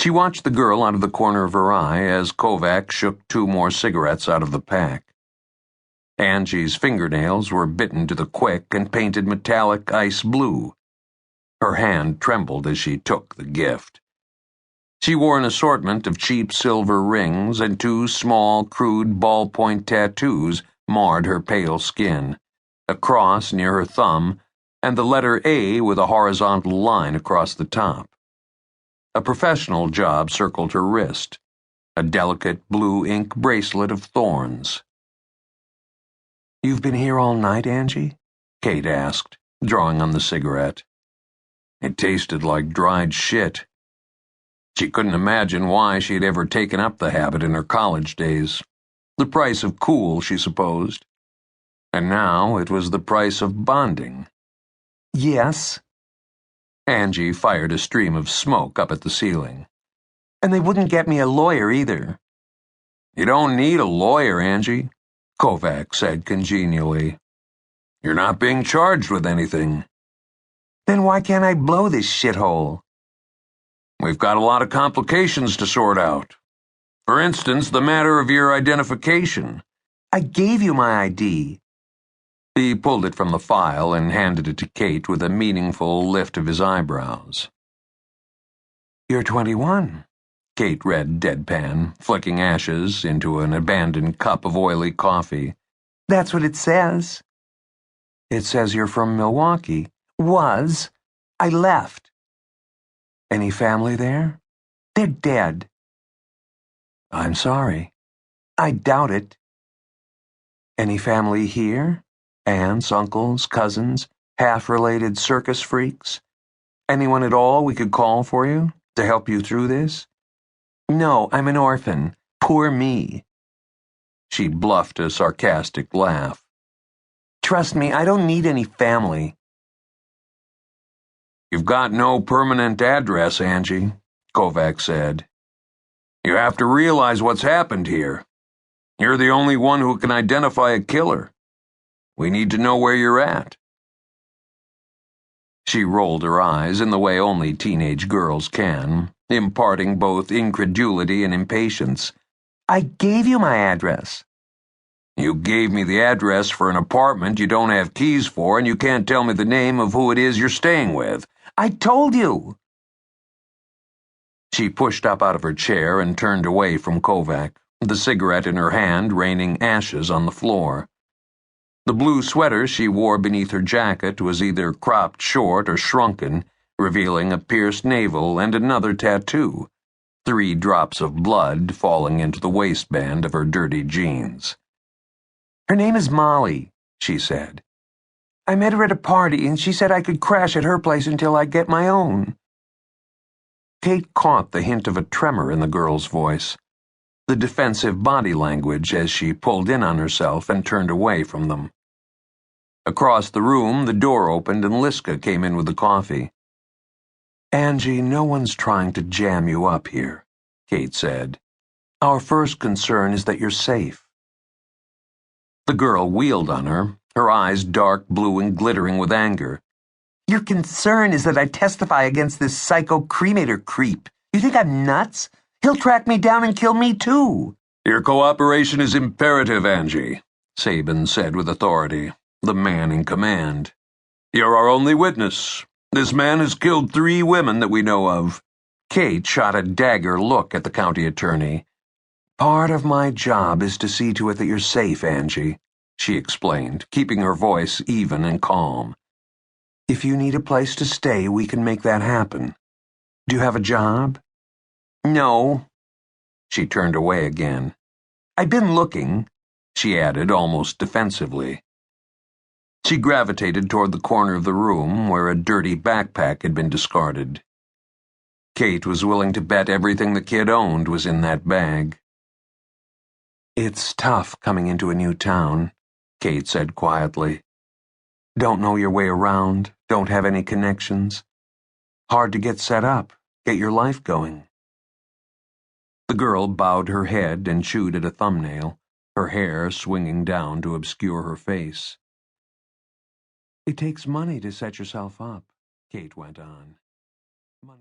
She watched the girl out of the corner of her eye as Kovac shook 2 more cigarettes out of the pack. Angie's fingernails were bitten to the quick and painted metallic ice blue. Her hand trembled as she took the gift. She wore an assortment of cheap silver rings, and 2 small, crude ballpoint tattoos marred her pale skin, a cross near her thumb, and the letter A with a horizontal line across the top. A professional job circled her wrist, a delicate blue ink bracelet of thorns. "You've been here all night, Angie?" Kate asked, drawing on the cigarette. It tasted like dried shit. She couldn't imagine why she had ever taken up the habit in her college days. The price of cool, she supposed. And now it was the price of bonding. "Yes." Angie fired a stream of smoke up at the ceiling. "And they wouldn't get me a lawyer either." "You don't need a lawyer, Angie," Kovac said congenially. "You're not being charged with anything." "Then why can't I blow this shithole?" "We've got a lot of complications to sort out. For instance, the matter of your identification." "I gave you my ID." He pulled it from the file and handed it to Kate with a meaningful lift of his eyebrows. "You're 21, Kate read deadpan, flicking ashes into an abandoned cup of oily coffee. "That's what it says." "It says you're from Milwaukee." "Was. I left." "Any family there?" "They're dead." "I'm sorry." "I doubt it." "Any family here? Aunts, uncles, cousins, half-related circus freaks? Anyone at all we could call for you to help you through this?" "No, I'm an orphan. Poor me." She bluffed a sarcastic laugh. "Trust me, I don't need any family." "You've got no permanent address, Angie," Kovac said. "You have to realize what's happened here. You're the only one who can identify a killer. We need to know where you're at." She rolled her eyes in the way only teenage girls can, imparting both incredulity and impatience. "I gave you my address." "You gave me the address for an apartment you don't have keys for, and you can't tell me the name of who it is you're staying with." "I told you." She pushed up out of her chair and turned away from Kovac, the cigarette in her hand raining ashes on the floor. The blue sweater she wore beneath her jacket was either cropped short or shrunken, revealing a pierced navel and another tattoo, 3 drops of blood falling into the waistband of her dirty jeans. "Her name is Molly," she said. "I met her at a party, and she said I could crash at her place until I get my own." Kate caught the hint of a tremor in the girl's voice, the defensive body language as she pulled in on herself and turned away from them. Across the room, the door opened and Liska came in with the coffee. "Angie, no one's trying to jam you up here," Kate said. "Our first concern is that you're safe." The girl wheeled on her eyes dark blue and glittering with anger. "Your concern is that I testify against this psycho cremator creep. You think I'm nuts? He'll track me down and kill me too." "Your cooperation is imperative, Angie," Sabin said with authority, the man in command. "You're our only witness. This man has killed 3 women that we know of." Kate shot a dagger look at the county attorney. "Part of my job is to see to it that you're safe, Angie," she explained, keeping her voice even and calm. "If you need a place to stay, we can make that happen. Do you have a job?" "No." She turned away again. "I've been looking," she added almost defensively. She gravitated toward the corner of the room where a dirty backpack had been discarded. Kate was willing to bet everything the kid owned was in that bag. "It's tough coming into a new town," Kate said quietly. "Don't know your way around, don't have any connections. Hard to get set up, get your life going." The girl bowed her head and chewed at a thumbnail, her hair swinging down to obscure her face. "It takes money to set yourself up," Kate went on.